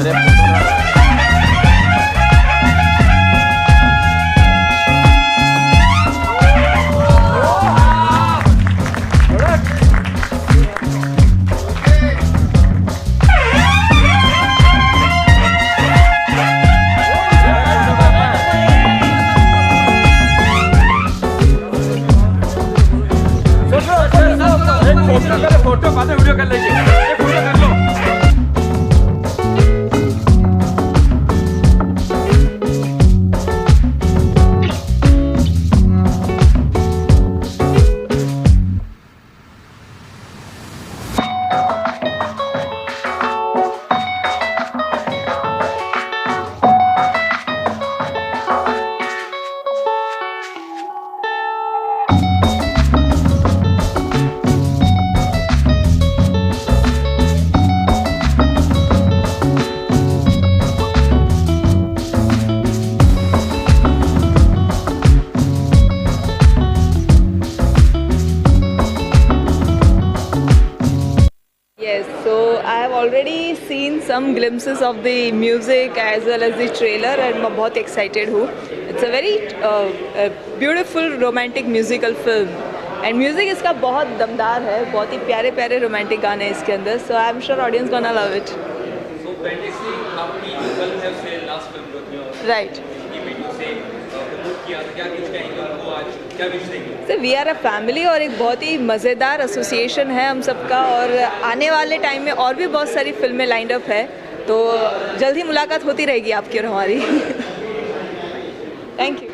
Photo बाद में video कर लीजिए, फोटो कर लो। Yes, so I have already seen some glimpses of the music as well as the trailer and मैं बहुत excited हूँ. It's a very beautiful romantic musical film and music इसका बहुत दमदार है, बहुत ही प्यारे प्यारे romantic गाने हैं इसके अंदर. So I'm sure audience gonna love it. So previously आपकी फिल्म है उससे लास्ट फिल्म जो थी Right. से प्रमोट किया था, क्या कुछ कहेंगे उनको आज, क्या विश देंगे? So we are a family और एक बहुत ही मज़ेदार एसोसिएशन है हम सबका और आने वाले टाइम में और भी बहुत सारी फिल्में लाइंड अप है, तो जल्द ही मुलाकात होती रहेगी आपकी और हमारी. Thank you.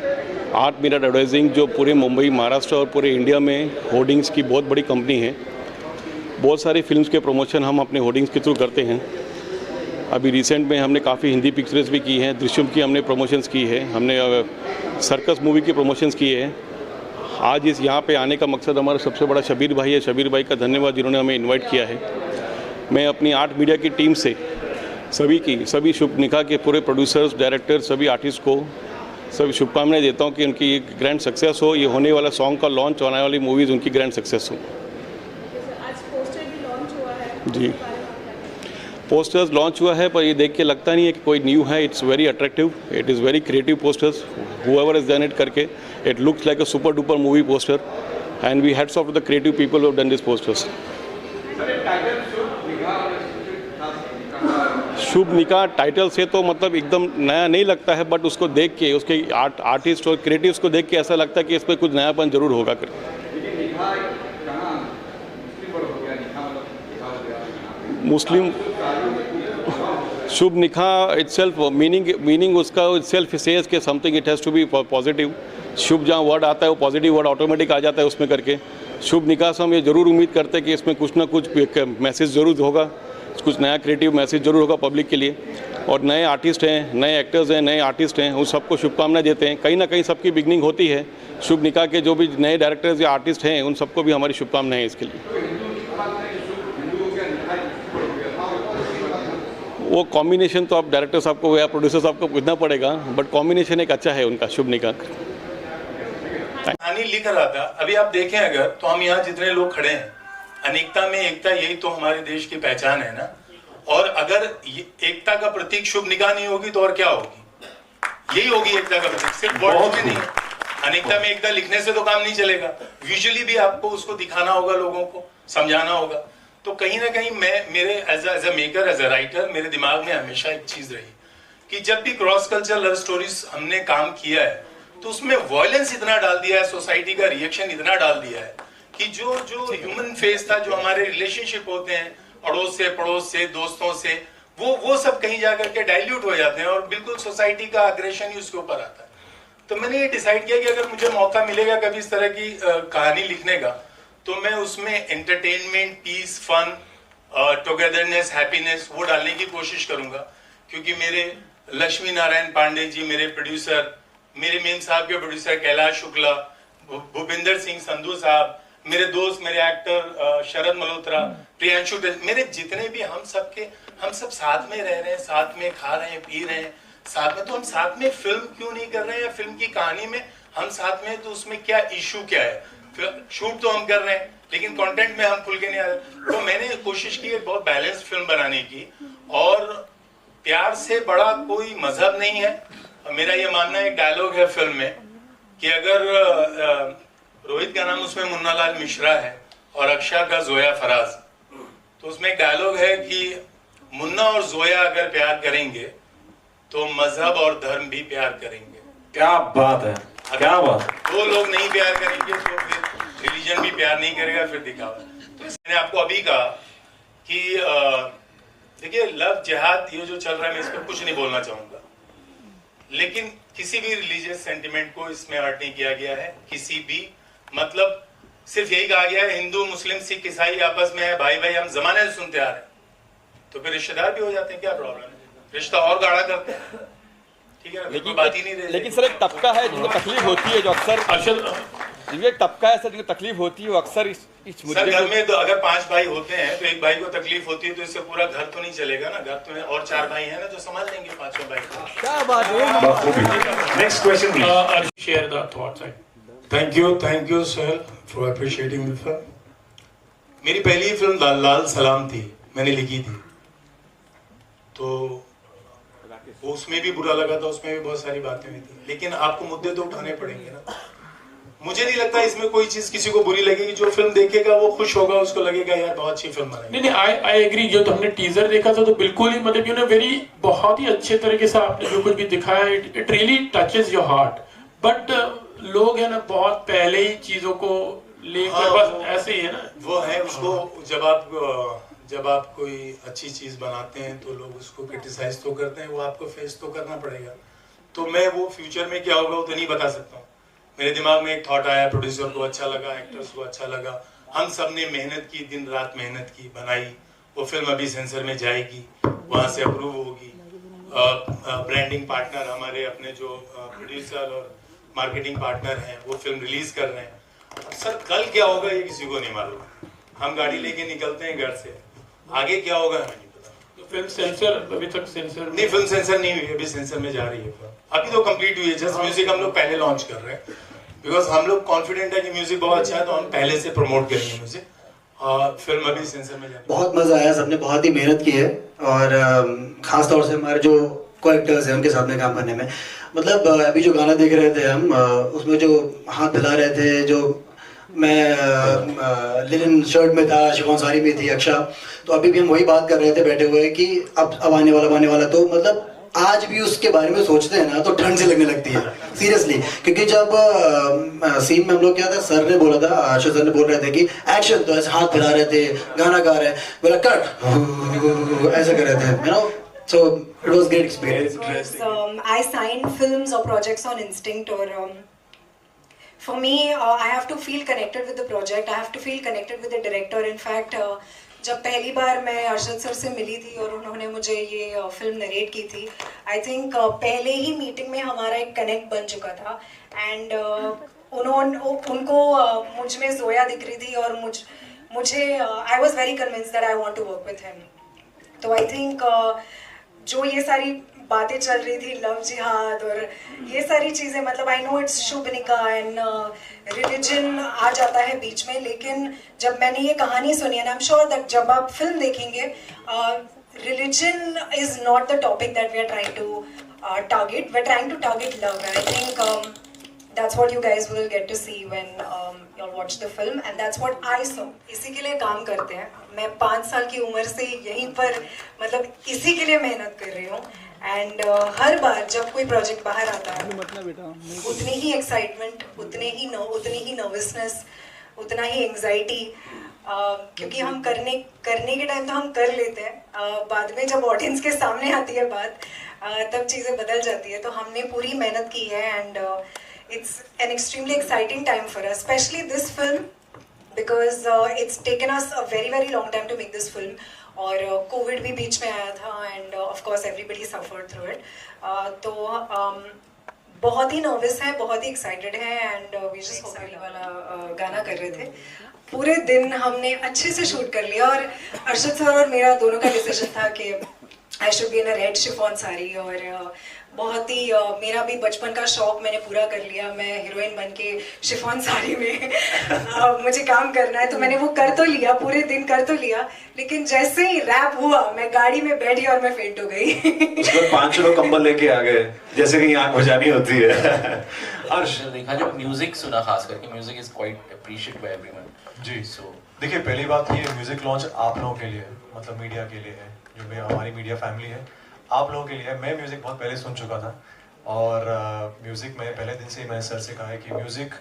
8 मिनट एडवर्टाइजिंग जो पूरे मुंबई, महाराष्ट्र और पूरे इंडिया में होर्डिंग्स की बहुत बड़ी कंपनी है. बहुत सारी फिल्म्स के प्रमोशन हम अपने होर्डिंग्स के थ्रू करते हैं. अभी रिसेंट में हमने काफ़ी हिंदी पिक्चर्स भी की हैं, दृश्यम की हमने प्रमोशंस की है, हमने सर्कस मूवी की प्रमोशंस की है. आज इस यहाँ पे आने का मकसद हमारा सबसे बड़ा शबीर भाई है. शबीर भाई का धन्यवाद जिन्होंने हमें इनवाइट किया है. मैं अपनी आर्ट मीडिया की टीम से सभी शुभ निकाह के पूरे प्रोड्यूसर्स, डायरेक्टर्स, सभी आर्टिस्ट को सभी शुभकामनाएं देता हूँ कि उनकी एक ग्रैंड सक्सेस हो. ये होने वाला सॉन्ग का लॉन्च, होने वाली मूवीज़ उनकी ग्रैंड सक्सेस हो. आज पोस्टर भी लॉन्च हुआ है. जी, पोस्टर्स लॉन्च हुआ है, पर ये देख के लगता नहीं है कि कोई न्यू है. It's very attractive, it is very creative posters. whoever has done it करके it looks like a super duper movie poster and we hats off to the creative people who have done these posters. शुभ निकाह title से तो मतलब एकदम नया नहीं लगता है, बट उसको देख के उसके आर्टिस्ट और क्रिएटिव्स को देख के ऐसा लगता है कि इसमें कुछ नयापन जरूर होगा. मुस्लिम शुभ निकाह itself मीनिंग उसका itself says कि something it has to be positive. शुभ जहाँ वर्ड आता है वो पॉजिटिव वर्ड ऑटोमेटिक आ जाता है उसमें करके. शुभ निकाह से हम ये ज़रूर उम्मीद करते हैं कि इसमें कुछ ना कुछ मैसेज ज़रूर होगा, कुछ नया क्रिएटिव मैसेज ज़रूर होगा पब्लिक के लिए. और नए आर्टिस्ट हैं, नए एक्टर्स हैं, नए आर्टिस्ट हैं, उन सबको शुभकामनाएं देते हैं. कहीं ना कहीं सबकी बिगनिंग होती है. शुभ निकाह के जो भी नए डायरेक्टर्स या आर्टिस्ट हैं उन सबको भी हमारी शुभकामनाएं हैं इसके लिए. वो कॉम्बिनेशन तो आप डायरेक्टर साहब को या प्रोड्यूसर साहब को पूछना पड़ेगा, बट कॉम्बिनेशन एक अच्छा है उनका शुभ निकाह. कहानी लिख रहा था. अभी आप देखें अगर तो हम यहाँ जितने लोग खड़े हैं, अनेकता में एकता, यही तो हमारे देश की पहचान है ना. और अगर एकता का प्रतीक शुभ निकाह नहीं होगी तो और क्या होगी? यही होगी एकता का प्रतीक. सिर्फ वर्ड में नहीं, अनेकता में एकता लिखने से तो काम नहीं चलेगा. विजुअली भी आपको उसको दिखाना होगा, लोगों को समझाना होगा. तो कहीं ना कहीं मेरे as a maker, as a writer, मेरे दिमाग में हमेशा एक चीज रही कि जब भी क्रॉस कल्चर लव स्टोरीज हमने काम किया है तो उसमें वायलेंस इतना डाल दिया है, सोसाइटी का रिएक्शन इतना डाल दिया है कि जो ह्यूमन फेस था, जो हमारे रिलेशनशिप होते हैं अड़ोस से, पड़ोस से, दोस्तों से, वो सब कहीं जाकर के डाइल्यूट हो जाते हैं और बिल्कुल सोसाइटी का अग्रेशन ही उसके ऊपर आता है. तो मैंने ये डिसाइड किया कि अगर मुझे मौका मिलेगा कभी इस तरह की कहानी लिखने का, तो मैं उसमें entertainment, peace, fun, togetherness, happiness वो डालने की कोशिश करूंगा. क्योंकि मेरे लक्ष्मी नारायण पांडे जी मेरे प्रोड्यूसर, मेरे मेम साहब के प्रोड्यूसर कैलाश शुक्ला, भूपिंदर सिंह संधू साहब, मेरे दोस्त, मेरे एक्टर शरद मल्होत्रा, प्रियांशु, मेरे जितने भी हम सब साथ में रह रहे हैं, साथ में खा रहे हैं, पी रहे हैं साथ में. तो हम साथ में फिल्म क्यों नहीं कर रहे हैं? या फिल्म की कहानी में हम साथ में, तो उसमें क्या इशू क्या है? शूट तो हम कर रहे हैं लेकिन कंटेंट में हम खुल के नहीं आ रहे. तो मैंने कोशिश की है बहुत बैलेंस्ड फिल्म बनाने की और प्यार से बड़ा कोई मजहब नहीं है। और मेरा ये मानना है, एक डायलॉग है फिल्म में कि अगर रोहित का नाम उसमें मुन्नालाल मिश्रा है और अक्षय का जोया फराज, तो उसमें एक डायलॉग है कि मुन्ना और जोया अगर प्यार करेंगे तो मजहब और धर्म भी प्यार करेंगे। क्या बात है, क्या बात। दो लोग नहीं प्यार करेंगे तो फिर रिलीजन भी प्यार नहीं करेगा, फिर दिखावा। तो मैंने आपको अभी कहा कि देखिए, लव जिहाद ये जो चल रहा है, मैं इस पर कुछ नहीं बोलना चाहूंगा, लेकिन किसी भी रिलीजियस सेंटिमेंट को इसमें हर्ट नहीं किया गया है। किसी भी मतलब सिर्फ यही कहा गया है हिंदू मुस्लिम सिख ईसाई आपस में है, भाई भाई, हम जमाने से सुनते आ रहे हैं, तो फिर रिश्तेदार भी हो जाते हैं, क्या प्रॉब्लम है? रिश्ता और गाढ़ा करते हैं, ठीक है ना, लेकिन बात ही नहीं रही। लेकिन सर एक तबका है जिनको तकलीफ होती है, जो अक्सर ये तबका है सर जिनको तकलीफ होती है, वो अक्सर इस मुद्दे घर में तो अगर 5 भाई होते हैं तो एक भाई को तकलीफ होती है तो इससे पूरा घर तो नहीं चलेगा ना। घर तो और 4 भाई हैं ना जो संभाल लेंगे 5वें भाई को। क्या बात है। Next question please. Share the thoughts. Thank you sir for appreciating the film. मेरी पहली फिल्म लाल सलाम थी, मैंने लिखी थी, तो उसमें भी बुरा लगा था, उसमें भी बहुत सारी बातें हुई थी, लेकिन आपको मुद्दे तो उठाने पड़ेंगे ना। मुझे नहीं लगता इसमें कोई चीज किसी को बुरी लगेगी। जो फिल्म देखेगा वो खुश होगा, उसको लगेगा यार बहुत अच्छी फिल्म बनाई। नहीं, आई एग्री। जो तुमने टीजर देखा था तो बिल्कुल ही मतलब यू नो वेरी बहुत ही अच्छे तरीके से आपने जो कुछ भी दिखाया, it really touches your heart. But लोग है ना बहुत पहले ही चीजों को लेकर बस ऐसे ही है ना, वो है उसको जब आप कोई अच्छी चीज बनाते हैं तो लोग उसको क्रिटिसाइज तो करते हैं, वो आपको फेस तो करना पड़ेगा। तो मैं वो फ्यूचर में क्या होगा वो तो नहीं बता सकता हूँ। मेरे दिमाग में एक थॉट आया, प्रोड्यूसर को अच्छा लगा, एक्टर्स को अच्छा लगा, हम सब ने मेहनत की, दिन रात मेहनत की, बनाई। वो फिल्म अभी सेंसर में जाएगी, वहाँ से अप्रूव होगी। ब्रांडिंग पार्टनर हमारे अपने जो प्रोड्यूसर और मार्केटिंग पार्टनर हैं वो फिल्म रिलीज कर रहे हैं। सर कल क्या होगा ये किसी को नहीं मालूम। हम गाड़ी लेके निकलते हैं घर से, आगे क्या होगा हमें नहीं पता। तो फिल्म सेंसर अभी तक सेंसर नहीं, फिल्म सेंसर नहीं हुई, अभी सेंसर में जा रही है फिल्म। अभी तो कंप्लीट हुई है, जस्ट म्यूजिक हम लोग पहले लॉन्च कर रहे हैं, बिकॉज हम लोग कॉन्फिडेंट है कि म्यूजिक बहुत अच्छा है, तो हम पहले से प्रमोट करेंगे म्यूजिक। और फिल्म अभी सेंसर में जाएगी। बहुत मजा आया, सबने बहुत ही मेहनत की है, और खास तौर से हमारे जो को एक्टर्स हैं उनके साथ में काम करने में। मतलब अभी जो गाना देख रहे थे हम, उसमें जो हाथ हिला रहे थे, जो मैं लिनन शर्ट में था, शिफॉन साड़ी में थी अक्षा, तो अभी भी हम वही बात कर रहे थे बैठे हुए कि अब आने वाला। तो मतलब आज भी उसके बारे में सोचते हैं ना तो ठंड से लगने लगती है सीरियसली। क्योंकि जब सीन में हम लोग क्या था, सर ने बोला था, आशा सर ने बोल रहे थे कि एक्शन, तो ऐसे हाथ हिला रहे थे, गाना गा रहे, बोला कट, ऐसे कर रहे थे, you know. So it was great experience. I sign films or projects on instinct, or for me, I have to feel connected with the project. I have to feel connected with the director. In fact, जब पहली बार मैं Arshad sir से मिली थी और उन्होंने मुझे ये film narrate की थी, आई थिंक पहले ही मीटिंग में हमारा एक कनेक्ट बन चुका था। एंड उनको मुझ में जोया दिख रही थी, और मुझे I was very convinced that I want to work with him. तो आई थिंक जो ये सारी बातें चल रही थी, लव जिहाद और ये सारी चीज़ें, मतलब आई नो इट्स शुभ निकाह एंड रिलीजन आ जाता है बीच में, लेकिन जब मैंने ये कहानी सुनी, and I am sure that जब आप फिल्म देखेंगे, religion is not the topic that we are trying to target. We're trying to target love, and I think that's what you guys will get to see when you'll watch the film, and that's what I saw. इसी के लिए काम करते हैं। मैं 5 साल की उम्र से यहीं पर मतलब इसी के लिए मेहनत कर रही हूँ, एंड हर बार जब कोई प्रोजेक्ट बाहर आता है उतनी ही एक्साइटमेंट, उतनी ही नर्वसनेस, उतना ही एंग्जाइटी, क्योंकि हम करने के टाइम तो हम कर लेते हैं, बाद में जब ऑडियंस के सामने आती है बात, तब चीज़ें बदल जाती है। तो हमने पूरी मेहनत की है, and it's an extremely exciting time for us, especially this film, because it's taken us a very long time to make this film, और कोविड भी बीच में आया था, and of course everybody suffered through it. तो बहुत ही nervous है, बहुत ही excited है, एंड वी जस्ट वाला गाना कर रहे थे। पूरे दिन हमने अच्छे से शूट कर लिया, और अर्शद सर और मेरा दोनों का डिसीजन था कि I should be in a red chiffon sari. और बहुत ही मेरा भी बचपन का शौक मैंने पूरा कर लिया। मैं हीरोइन बन के शिफॉन साड़ी में मुझे काम करना है, तो मैंने वो कर तो लिया, पूरे दिन कर तो लिया, लेकिन जैसे ही रैप हुआ मैं गाड़ी में बैठी और मैं फेंट हो गई। उसके बाद 5 लोग कंबल लेके आ गए जैसे कि आंख बजानी होती है। अर्श देखा जब म्यूजिक सुना, खास करके music is quite appreciated by everyone जी। सो देखिए, पहली बात ये म्यूजिक लॉन्च आप लोगों के लिए, मतलब मीडिया के लिए है, जो हमारी मीडिया फैमिली है, आप लोगों के लिए है। मैं म्यूज़िक बहुत पहले सुन चुका था और म्यूज़िक में पहले दिन से ही मैंने सर से कहा है कि म्यूज़िक,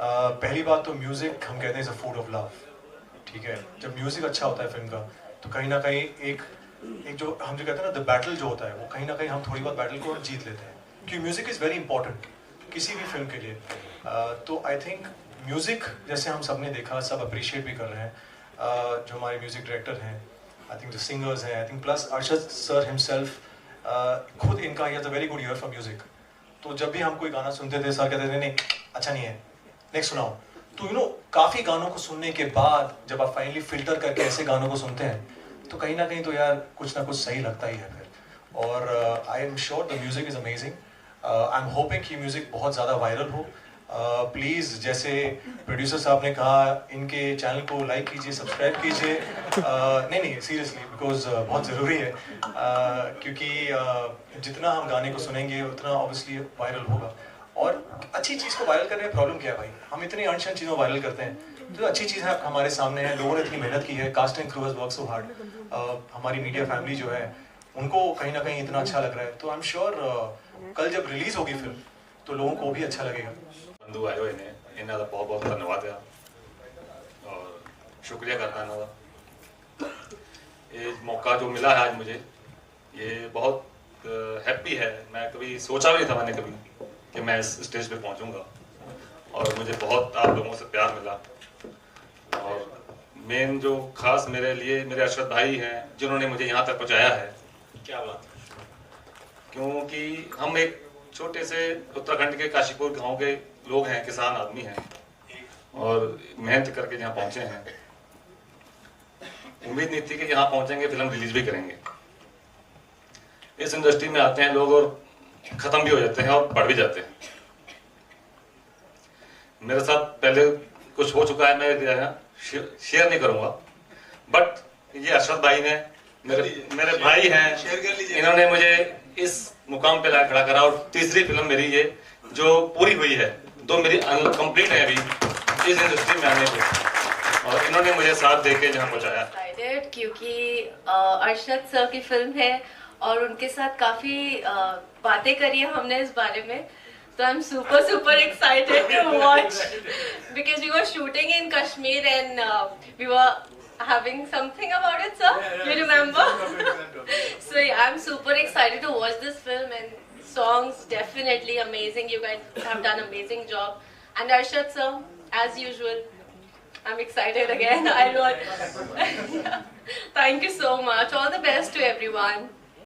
पहली बात तो म्यूज़िक हम कहते हैं is a food of love, ठीक है। जब म्यूज़िक अच्छा होता है फिल्म का, तो कहीं ना कहीं एक जो हम जो कहते हैं ना, द बैटल जो होता है, वो कहीं ना कहीं हम थोड़ी बहुत बैटल को जीत लेते हैं, क्योंकि म्यूज़िक इज़ वेरी इंपॉर्टेंट किसी भी फिल्म के लिए। तो आई थिंक म्यूज़िक जैसे हम सब ने देखा, सब अप्रिशिएट भी कर रहे हैं, जो हमारे म्यूज़िक डायरेक्टर हैं, आई थिंक जो सिंगर्स हैं, I think plus Arshad sir himself, खुद इनका he has a very good year for music. तो जब भी हम कोई गाना सुनते थे, सर कहते थे नहीं अच्छा नहीं है, नेक्स्ट सुनाओ। तो यू नो, काफ़ी गानों को सुनने के बाद जब आप फाइनली फिल्टर करके ऐसे गानों को सुनते हैं, तो कहीं ना कहीं तो यार कुछ ना कुछ सही लगता ही है फिर। और आई am sure the music is amazing. I am hoping कि म्यूज़िक बहुत ज़्यादा वायरल हो। प्लीज़, जैसे प्रोड्यूसर साहब ने कहा, इनके चैनल को लाइक कीजिए, सब्सक्राइब कीजिए। नहीं सीरियसली, बिकॉज बहुत ज़रूरी है, क्योंकि जितना हम गाने को सुनेंगे उतना ऑब्वियसली वायरल होगा। और अच्छी चीज़ को वायरल करने में प्रॉब्लम क्या है भाई, हम इतनी अनशन चीज़ों को वायरल करते हैं, तो अच्छी चीज़ है हमारे सामने है, लोगों ने इतनी मेहनत की है, cast and crew has work so hard. हमारी मीडिया फैमिली जो है, उनको कहीं ना कहीं इतना अच्छा लग रहा है, तो आई एम श्योर कल जब रिलीज़ होगी फिल्म तो लोगों को भी अच्छा लगेगा। बंधु आए हुए ने, इन्हों का बहुत बहुत धन्यवाद है और शुक्रिया करता है। ये मौका जो मिला है आज मुझे, ये बहुत हैप्पी है। मैं कभी सोचा भी नहीं था मैंने कभी कि मैं इस स्टेज पे पहुंचूंगा, और मुझे बहुत आप लोगों से प्यार मिला। और मेन जो खास मेरे लिए मेरे अरशद भाई हैं, जिन्होंने मुझे यहाँ तक पहुँचाया है। क्या बात, क्योंकि हम एक छोटे से उत्तराखंड के काशीपुर गांव के लोग हैं, किसान आदमी हैं, और मेहनत करके यहाँ पहुंचे हैं। उम्मीद नहीं थी कि यहाँ पहुंचेंगे, फिल्म रिलीज भी करेंगे। इस इंडस्ट्री में आते हैं लोग और खत्म भी हो जाते हैं और बढ़ भी जाते हैं। मेरे साथ पहले कुछ हो चुका है, मैं शेयर नहीं करूंगा, बट ये अरशद भाई ने, मेरे भाई हैं, इन्होंने मुझे इस मुकाम पे ला खड़ा करा। और तीसरी फिल्म मेरी ये जो पूरी हुई है, 2 मेरी अनकम्प्लीट है अभी इस इंडस्ट्री में आने को, और इन्होंने मुझे साथ देके जहाँ पहुँचाया। क्योंकि अरशद सर की फिल्म है और उनके साथ काफी बातें करी है हमने इस बारे में, तो I am super excited to watch, because we were shooting in Kashmir and we were having something about it, sir? You remember? So yeah, I'm super excited to watch this film, and songs definitely amazing. You guys have done amazing job, and Arshad sir, as usual, I'm excited again. I know. Thank you so much. All the best to everyone.